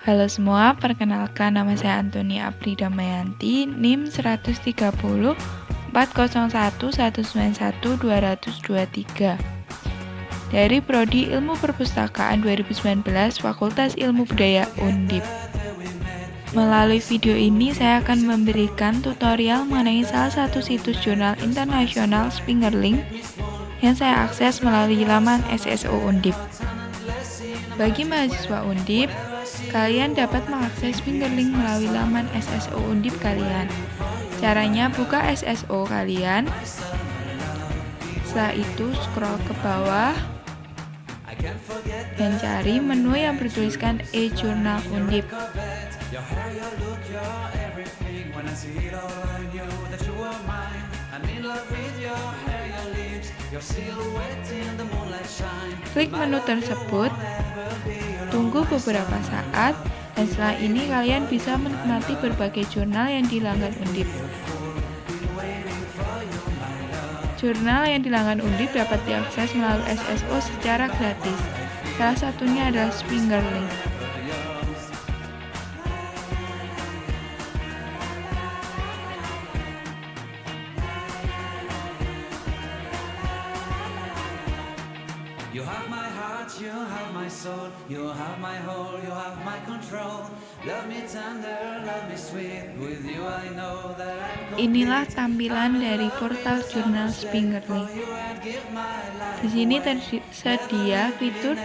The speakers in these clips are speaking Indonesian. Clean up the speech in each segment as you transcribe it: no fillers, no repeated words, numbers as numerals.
Halo semua, perkenalkan nama saya Antoni Apri Damayanti, NIM 130 401 191 223 dari Prodi Ilmu Perpustakaan 2019 Fakultas Ilmu Budaya Undip. Melalui video ini saya akan memberikan tutorial mengenai salah satu situs jurnal internasional Spingerling yang saya akses melalui laman SSO Undip. Bagi mahasiswa Undip, kalian dapat mengakses Spingerling melalui laman SSO Undip kalian. Caranya buka SSO kalian. Setelah itu scroll ke bawah dan cari menu yang bertuliskan e-jurnal Undip. Klik menu tersebut, tunggu beberapa saat, dan setelah ini kalian bisa menikmati berbagai jurnal yang dilanggan Undip. Jurnal yang dilanggan Undip dapat diakses melalui SSO secara gratis. Salah satunya adalah Spingerling. You have my heart, you have my soul, you have my whole, you have my control. Love me tender, love me sweet, with you I know that I'm Inilah tampilan dari portal jurnal Spingerling. Di sini tersedia fitur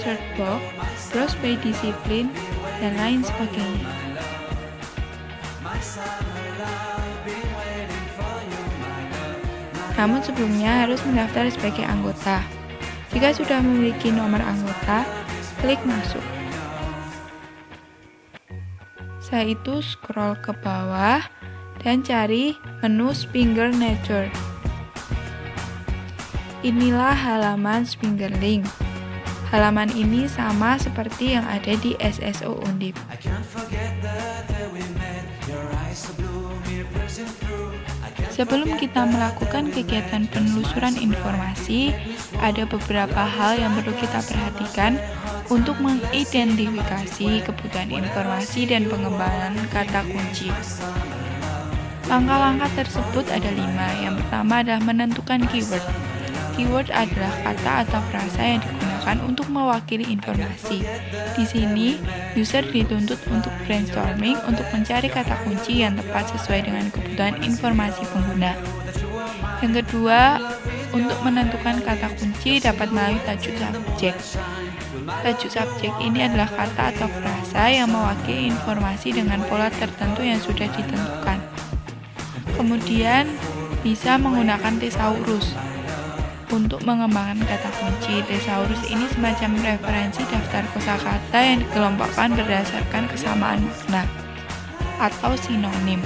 search box, browse by disiplin, dan lain sebagainya. Namun sebelumnya harus mendaftar sebagai anggota. Jika sudah memiliki nomor anggota, klik masuk. Setelah itu scroll ke bawah dan cari menu Spinger Nature. Inilah halaman Spingerling. Halaman ini sama seperti yang ada di SSO Undip. Sebelum kita melakukan kegiatan penelusuran informasi, ada beberapa hal yang perlu kita perhatikan untuk mengidentifikasi kebutuhan informasi dan pengembangan kata kunci. Langkah-langkah tersebut ada 5. Yang pertama adalah menentukan keyword. Keyword adalah kata atau frasa yang digunakan untuk mewakili informasi. Di sini, user dituntut untuk brainstorming untuk mencari kata kunci yang tepat sesuai dengan kebutuhan informasi pengguna. Yang kedua, untuk menentukan kata kunci dapat melalui tajuk subjek. Tajuk subjek ini adalah kata atau frasa yang mewakili informasi dengan pola tertentu yang sudah ditentukan. Kemudian, bisa menggunakan thesaurus. Untuk mengembangkan kata kunci, thesaurus ini semacam referensi daftar kosakata yang dikelompokkan berdasarkan kesamaan makna atau sinonim.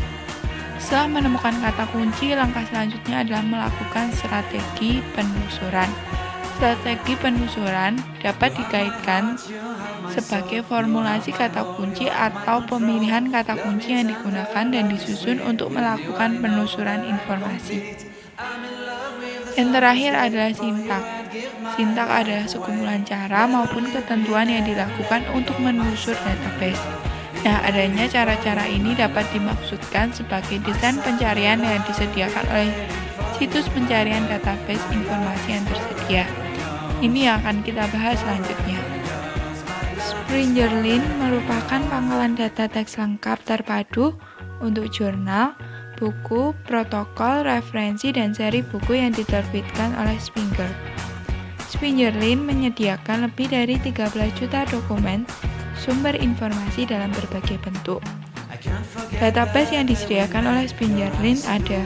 Setelah menemukan kata kunci, langkah selanjutnya adalah melakukan strategi penelusuran. Strategi penelusuran dapat dikaitkan sebagai formulasi kata kunci atau pemilihan kata kunci yang digunakan dan disusun untuk melakukan penelusuran informasi. Yang terakhir adalah sintak. Sintak adalah sekumpulan cara maupun ketentuan yang dilakukan untuk menelusur database. Nah, adanya cara-cara ini dapat dimaksudkan sebagai desain pencarian yang disediakan oleh situs pencarian database informasi yang tersedia. Ini yang akan kita bahas selanjutnya. Spingerling merupakan pangkalan data teks lengkap terpadu untuk jurnal, buku, protokol, referensi, dan seri buku yang diterbitkan oleh Spinger. Spingerling menyediakan lebih dari 13 juta dokumen sumber informasi dalam berbagai bentuk. Database yang disediakan oleh Spingerling ada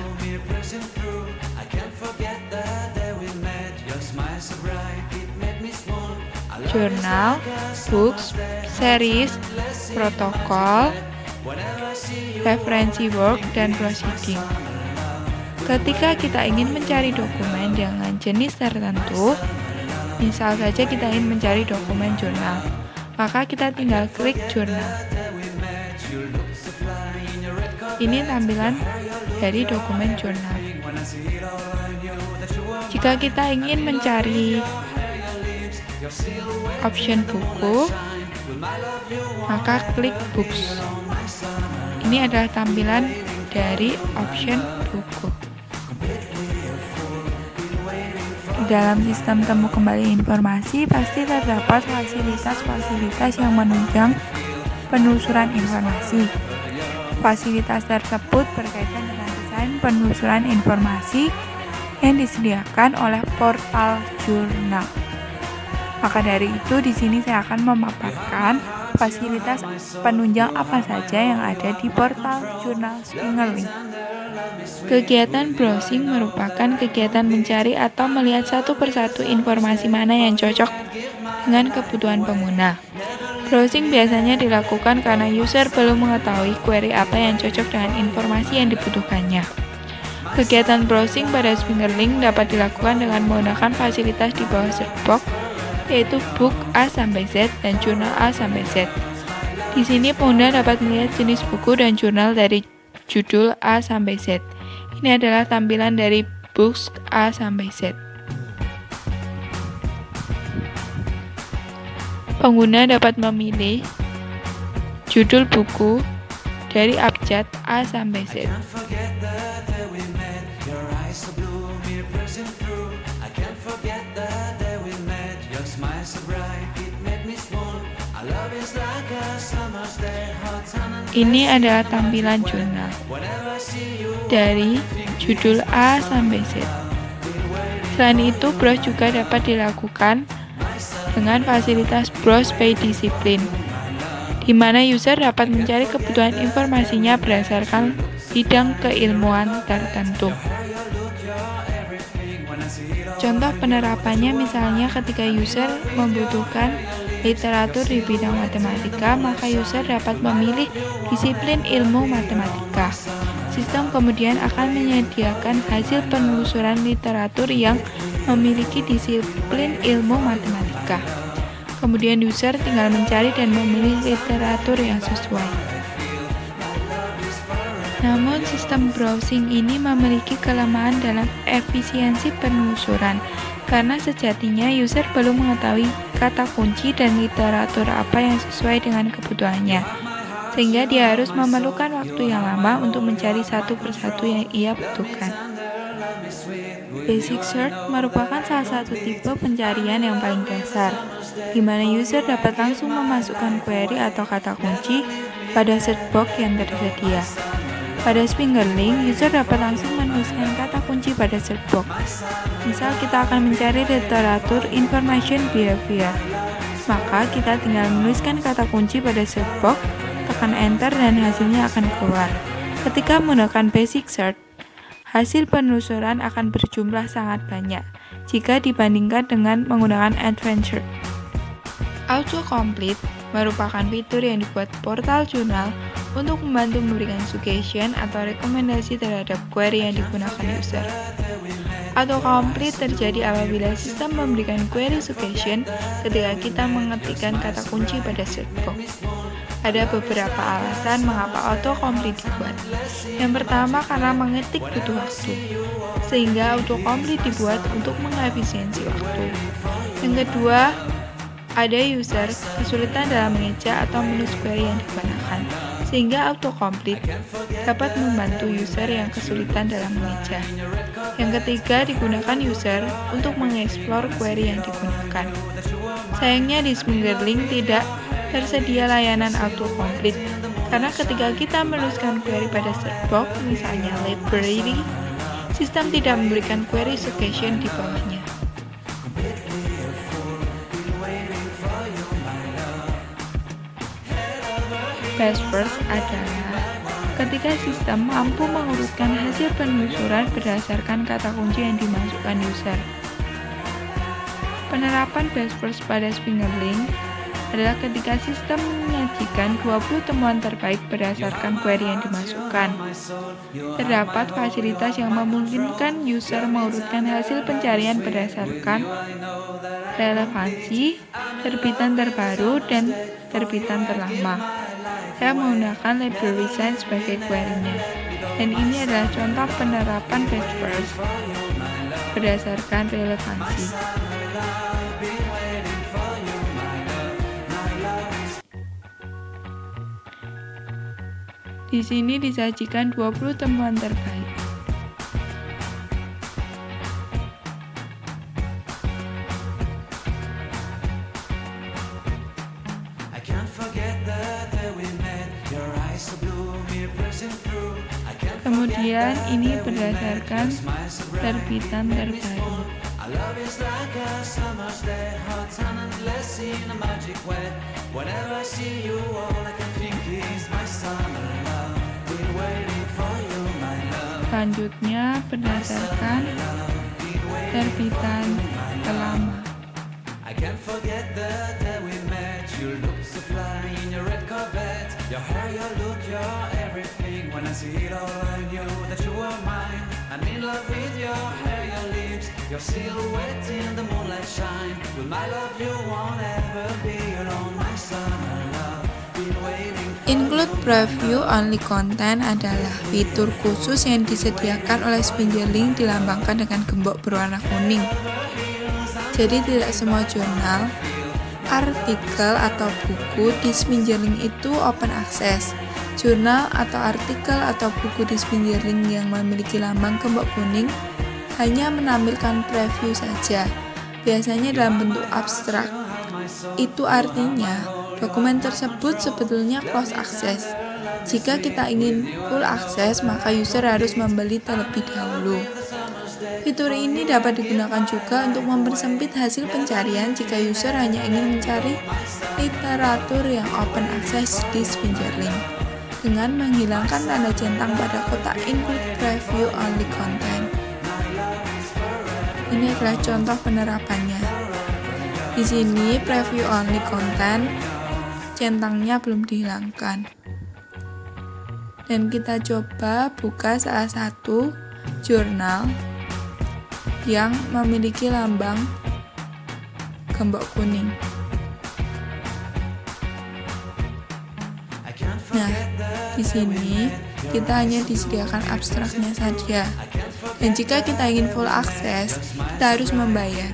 jurnal, books, series, protokol, referensi work, dan proceeding. Ketika kita ingin mencari dokumen dengan jenis tertentu, misal saja kita ingin mencari dokumen jurnal, maka kita tinggal klik jurnal. Ini tampilan dari dokumen jurnal. Jika kita ingin mencari option buku, maka klik Books. Ini adalah tampilan dari option buku. Di dalam sistem temu kembali informasi pasti terdapat fasilitas-fasilitas yang menunjang penelusuran informasi. Fasilitas tersebut berkaitan dengan desain penelusuran informasi yang disediakan oleh portal jurnal. Maka dari itu di sini saya akan memaparkan fasilitas penunjang apa saja yang ada di portal jurnal Fingerlink. Kegiatan browsing merupakan kegiatan mencari atau melihat satu persatu informasi mana yang cocok dengan kebutuhan pengguna. Browsing biasanya dilakukan karena user belum mengetahui query apa yang cocok dengan informasi yang dibutuhkannya. Kegiatan browsing pada Fingerlink dapat dilakukan dengan menggunakan fasilitas di bawah search box, yaitu book A sampai Z dan jurnal A sampai Z. Di sini pengguna dapat melihat jenis buku dan jurnal dari judul A sampai Z. Ini adalah tampilan dari books A sampai Z. Pengguna dapat memilih judul buku dari abjad A sampai Z. Ini adalah tampilan jurnal dari judul A sampai Z. Selain itu, browse juga dapat dilakukan dengan fasilitas browse by discipline, di mana user dapat mencari kebutuhan informasinya berdasarkan bidang keilmuan tertentu. Contoh penerapannya misalnya ketika user membutuhkan literatur di bidang matematika, maka user dapat memilih disiplin ilmu matematika. Sistem kemudian akan menyediakan hasil penelusuran literatur yang memiliki disiplin ilmu matematika. Kemudian user tinggal mencari dan memilih literatur yang sesuai. Namun sistem browsing ini memiliki kelemahan dalam efisiensi penelusuran, karena sejatinya user belum mengetahui kata kunci dan literatur apa yang sesuai dengan kebutuhannya, sehingga dia harus memerlukan waktu yang lama untuk mencari satu persatu yang ia butuhkan. Basic search merupakan salah satu tipe pencarian yang paling dasar, di mana user dapat langsung memasukkan query atau kata kunci pada search box yang tersedia. Pada Fingerlink, user dapat langsung menuliskan kata kunci pada search box. Misal kita akan mencari literatur information behavior, maka kita tinggal menuliskan kata kunci pada search box, tekan enter dan hasilnya akan keluar. Ketika menggunakan basic search, hasil penelusuran akan berjumlah sangat banyak jika dibandingkan dengan menggunakan advanced search. Autocomplete merupakan fitur yang dibuat portal jurnal untuk membantu memberikan suggestion atau rekomendasi terhadap query yang digunakan user. Autocomplete terjadi apabila sistem memberikan query suggestion ketika kita mengetikkan kata kunci pada search box. Ada beberapa alasan mengapa autocomplete dibuat. Yang pertama, karena mengetik butuh waktu, sehingga autocomplete dibuat untuk mengefisiensi waktu. Yang kedua, ada user kesulitan dalam mengeja atau menulis query yang digunakan, sehingga autocomplete dapat membantu user yang kesulitan dalam mengeja. Yang ketiga, digunakan user untuk mengeksplor query yang digunakan. Sayangnya di Fingerlink tidak tersedia layanan autocomplete, karena ketika kita menuliskan query pada search box, misalnya library, sistem tidak memberikan query suggestion di bawahnya. Best first adalah ketika sistem mampu mengurutkan hasil penelusuran berdasarkan kata kunci yang dimasukkan user. Penerapan best first pada Fingerlink adalah ketika sistem menyajikan 20 temuan terbaik berdasarkan query yang dimasukkan. Terdapat fasilitas yang memungkinkan user mengurutkan hasil pencarian berdasarkan relevansi, terbitan terbaru, dan terbitan terlama. Saya menggunakan library science sebagai query-nya. Dan ini adalah contoh penerapan best first berdasarkan relevansi. Di sini disajikan 20 temuan terbaik. I can't forget the day we met. Your eyes so blue, me pressing through. I can't Kemudian ini berdasarkan terbitan terbaru. Our love is like a summer's day, hot and endless in a magic way. Whenever I see you, all I can think is my summer love. Been waiting for you, my love. Selanjutnya berdasarkan terbitan terlama. I can't forget the day we met. You look so fly in your red Corvette. Your hair, your look, your everything. When I see it all, I knew that you were mine. I'm in love with your hair, your lips, your silhouette in the moonlight shine. With my love, you won't ever be alone, my summer love. Been waiting for Include preview only content adalah fitur khusus yang disediakan oleh Spinjerlink dilambangkan dengan gembok berwarna kuning. Jadi tidak semua jurnal, artikel atau buku di Spinjerlink itu open access. Jurnal atau artikel atau buku di Spinjerlink yang memiliki lambang gembok kuning hanya menampilkan preview saja, biasanya dalam bentuk abstrak. Itu artinya dokumen tersebut sebetulnya closed access. Jika kita ingin full access, maka user harus membeli terlebih dahulu. Fitur ini dapat digunakan juga untuk mempersempit hasil pencarian jika user hanya ingin mencari literatur yang open access di Spinjerlink dengan menghilangkan tanda centang pada kotak include preview only content. Ini adalah contoh penerapannya. Di sini preview only content centangnya belum dihilangkan. Dan kita coba buka salah satu jurnal yang memiliki lambang gembok kuning. Nah, di sini kita hanya disediakan abstraknya saja. Dan jika kita ingin full access, kita harus membayar.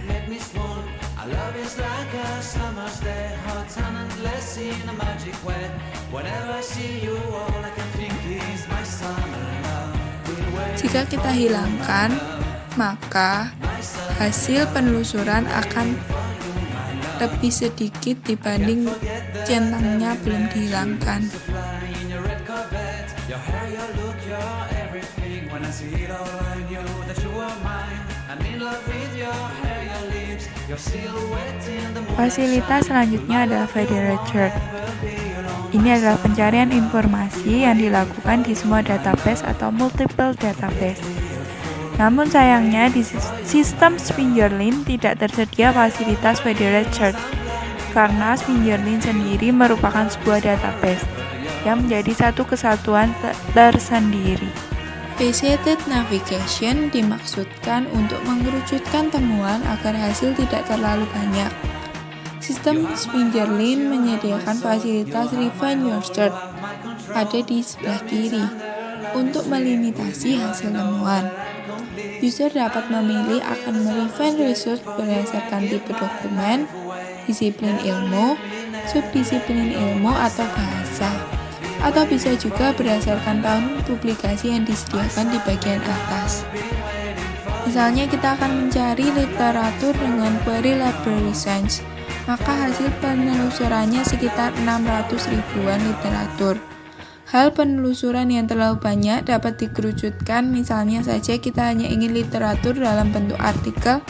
Jika kita hilangkan, maka hasil penelusuran akan lebih sedikit dibanding centangnya belum dihilangkan. Fasilitas selanjutnya adalah federated search. Ini adalah pencarian informasi yang dilakukan di semua database atau multiple database. Namun sayangnya di sistem Spinjerlink tidak tersedia fasilitas federated search karena Spinjerlink sendiri merupakan sebuah database yang menjadi satu kesatuan tersendiri. Faceted navigation dimaksudkan untuk mengerucutkan temuan agar hasil tidak terlalu banyak. Sistem Spinjerlink menyediakan fasilitas refine your search ada di sebelah kiri untuk melimitasi hasil temuan. User dapat memilih akan merefine research berdasarkan tipe dokumen, disiplin ilmu, subdisiplin ilmu atau bahasa, atau bisa juga berdasarkan tahun publikasi yang disediakan di bagian atas. Misalnya kita akan mencari literatur dengan query library science, maka hasil penelusurannya sekitar 600 ribuan literatur. Hal penelusuran yang terlalu banyak dapat dikerucutkan, misalnya saja kita hanya ingin literatur dalam bentuk artikel,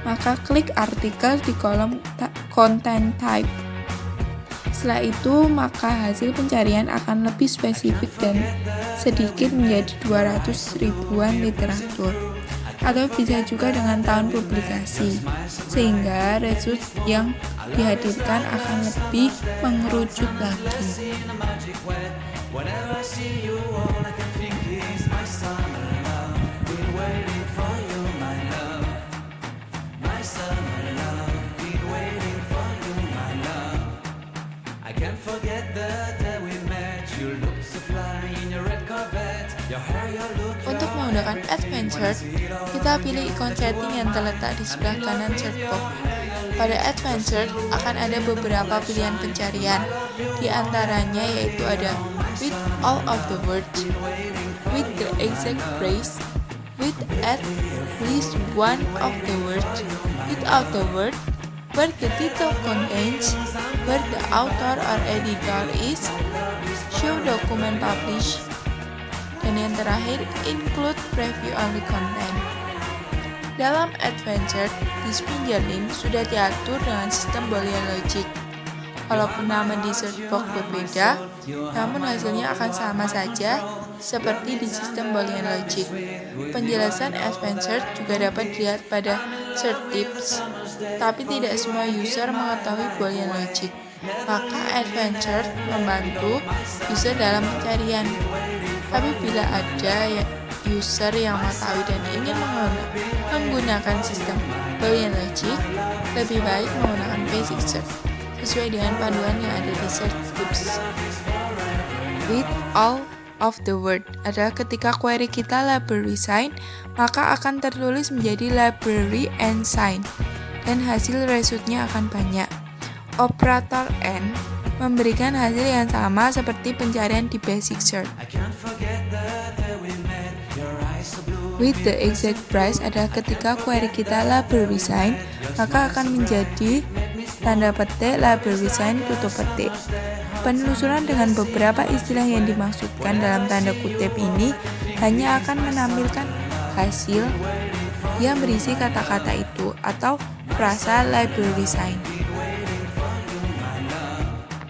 maka klik artikel di kolom content type. Setelah itu, maka hasil pencarian akan lebih spesifik dan sedikit menjadi 200 ribuan literatur. Atau bisa juga dengan tahun publikasi, sehingga research yang dihadirkan akan lebih mengerucut lagi. Untuk menggunakan advanced search, kita pilih ikon setting yang terletak di sebelah kanan search box. Pada Advanced akan ada beberapa pilihan pencarian. Di antaranya yaitu ada with all of the words, with the exact phrase, with at least one of the words, without the word, where the title contains, where the author or editor is, show document published, dan yang terakhir include preview only content. Dalam Advanced, di Spingerlin sudah diatur dengan sistem Boolean logic. Walaupun nama di search box berbeda, namun hasilnya akan sama saja seperti di sistem Boolean logic. Penjelasan Advanced juga dapat dilihat pada search tips, tapi tidak semua user mengetahui Boolean logic. Maka Advanced membantu user dalam pencarian. Tapi bila ada user yang mengetahui dan ingin menggunakan sistem Boolean logic, lebih baik menggunakan basic search sesuai dengan panduan yang ada di search tips. With all of the word adalah ketika query kita library sign, maka akan tertulis menjadi library and sign, dan hasil resultnya akan banyak. Operator and memberikan hasil yang sama seperti pencarian di basic search. With the exact price adalah ketika query kita library sign, maka akan menjadi tanda petik library sign tutup petik. Penelusuran dengan beberapa istilah yang dimaksudkan dalam tanda kutip ini hanya akan menampilkan hasil yang berisi kata-kata itu atau frasa library sign.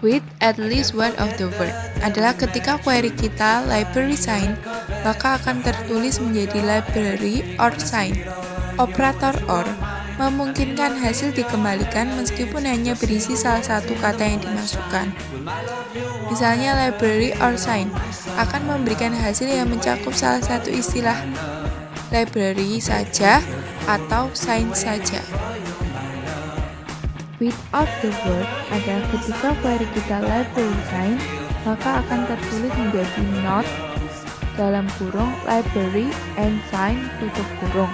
With at least one of the word adalah ketika query kita library sign, maka akan tertulis menjadi library or sign. Operator or memungkinkan hasil dikembalikan meskipun hanya berisi salah satu kata yang dimasukkan. Misalnya library or sign akan memberikan hasil yang mencakup salah satu istilah, library saja atau sign saja. Without the word adalah ketika query kita library sign, maka akan tertulis menjadi not dalam kurung library and sign tutup kurung.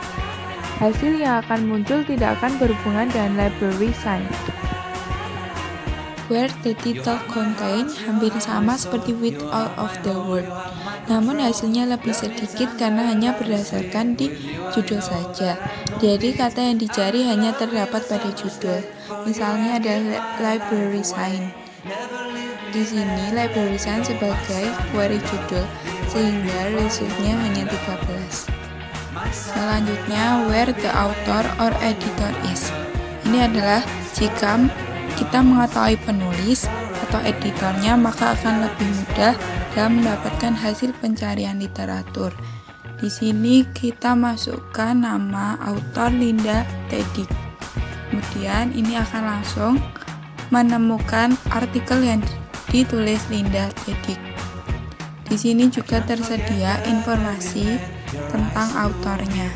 Hasil yang akan muncul tidak akan berhubungan dengan library sign. Where the title contain hampir sama seperti with all of the word, namun hasilnya lebih sedikit karena hanya berdasarkan di judul saja. Jadi kata yang dicari hanya terdapat pada judul. Misalnya ada library sign. Di sini library sign sebagai query judul, sehingga resultnya hanya 13. Selanjutnya, where the author or editor is. Ini adalah jika kita mengetahui penulis atau editornya, maka akan lebih mudah dalam mendapatkan hasil pencarian literatur. Di sini kita masukkan nama author Linda Teddy. Kemudian ini akan langsung menemukan artikel yang ditulis Linda Teddy. Di sini juga tersedia informasi tentang autornya.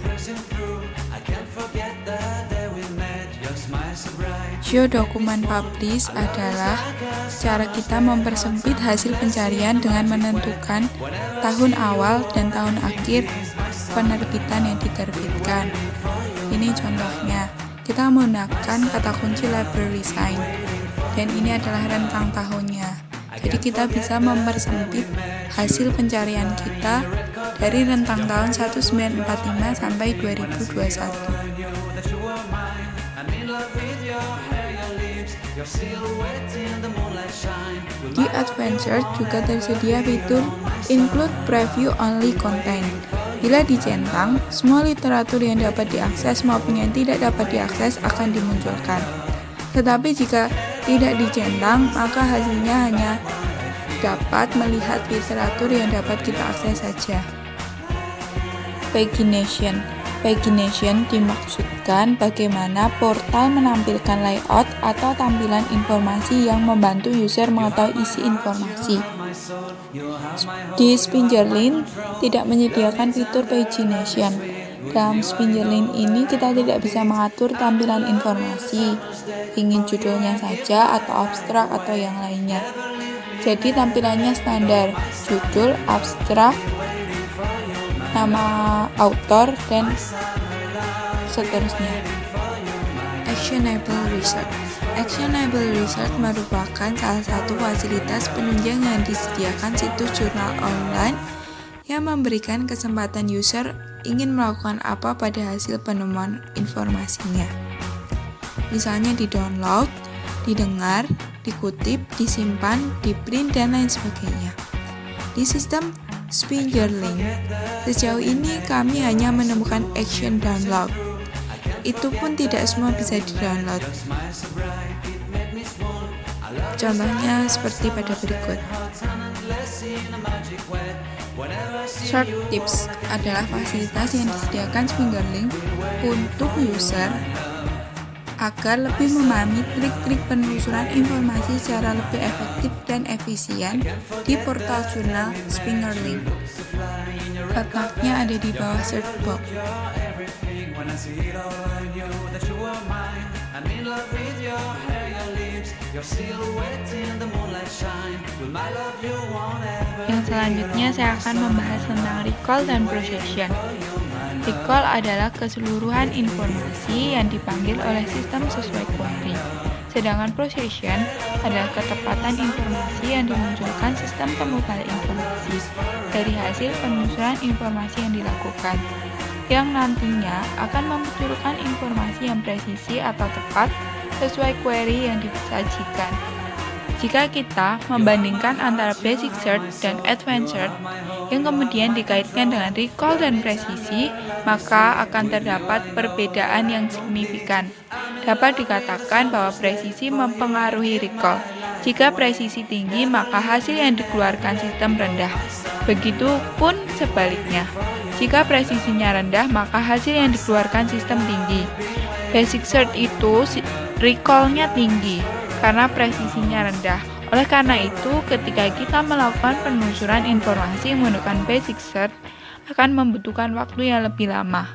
Show document publish adalah cara kita mempersempit hasil pencarian dengan menentukan tahun awal dan tahun akhir penerbitan yang diterbitkan. Ini contohnya, kita menggunakan kata kunci library sign, dan ini adalah rentang tahunnya. Jadi kita bisa mempersempit hasil pencarian kita dari rentang tahun 1945 sampai 2021. Di Advanced juga tersedia fitur Include Preview Only Content. Bila dicentang, semua literatur yang dapat diakses maupun yang tidak dapat diakses akan dimunculkan. Tetapi jika tidak dicentang, maka hasilnya hanya dapat melihat literatur yang dapat kita akses saja. Pagination. Pagination dimaksudkan bagaimana portal menampilkan layout atau tampilan informasi yang membantu user mengetahui isi informasi. Di Spingerlin tidak menyediakan fitur pagination. Dalam Spingerlin ini kita tidak bisa mengatur tampilan informasi, ingin judulnya saja atau abstrak atau yang lainnya. Jadi tampilannya standar, judul, abstrak, nama author, dan seterusnya. Actionable Research. Actionable Research merupakan salah satu fasilitas penunjang yang disediakan situs jurnal online yang memberikan kesempatan user ingin melakukan apa pada hasil penemuan informasinya. Misalnya di-download, didengar, dikutip, disimpan, di-print, dan lain sebagainya. Di sistem Spingerlink, sejauh ini kami hanya menemukan action download. Itu pun tidak semua bisa di-download. Contohnya seperti pada berikut. Short Tips adalah fasilitas yang disediakan Spingerlink untuk user agar lebih memahami trik-trik penelusuran informasi secara lebih efektif dan efisien di portal jurnal Spingerlink. Letaknya ada di bawah search box. Yang selanjutnya saya akan membahas tentang recall dan procession. Recall adalah keseluruhan informasi yang dipanggil oleh sistem sesuai query. Sedangkan procession adalah ketepatan informasi yang dimunculkan sistem pengubah informasi dari hasil penelusuran informasi yang dilakukan, yang nantinya akan memunculkan informasi yang presisi atau tepat sesuai query yang disajikan. Jika kita membandingkan antara basic search dan advanced search yang kemudian dikaitkan dengan recall dan presisi, maka akan terdapat perbedaan yang signifikan. Dapat dikatakan bahwa presisi mempengaruhi recall. Jika presisi tinggi, maka hasil yang dikeluarkan sistem rendah. Begitupun sebaliknya. Jika presisinya rendah, maka hasil yang dikeluarkan sistem tinggi. Basic search itu recall-nya tinggi karena presisinya rendah. Oleh karena itu, ketika kita melakukan penelusuran informasi menggunakan basic search akan membutuhkan waktu yang lebih lama.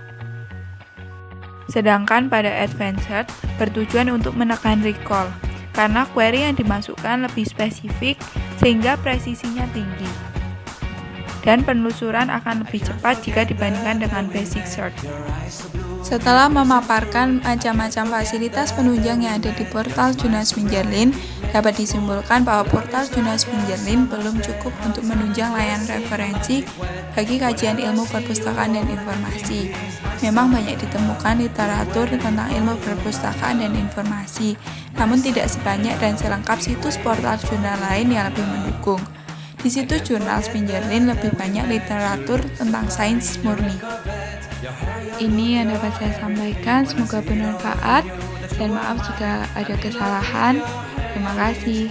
Sedangkan pada advanced search bertujuan untuk menekan recall karena query yang dimasukkan lebih spesifik sehingga presisinya tinggi. Dan penelusuran akan lebih cepat jika dibandingkan dengan basic search. Setelah memaparkan macam-macam fasilitas penunjang yang ada di portal jurnal Spingerlink, dapat disimpulkan bahwa portal jurnal Spingerlink belum cukup untuk menunjang layanan referensi bagi kajian ilmu perpustakaan dan informasi. Memang banyak ditemukan literatur tentang ilmu perpustakaan dan informasi, namun tidak sebanyak dan selengkap situs portal jurnal lain yang lebih mendukung. Di situs jurnal Spingerlink lebih banyak literatur tentang sains murni. Ini yang dapat saya sampaikan, semoga bermanfaat dan maaf jika ada kesalahan. Terima kasih.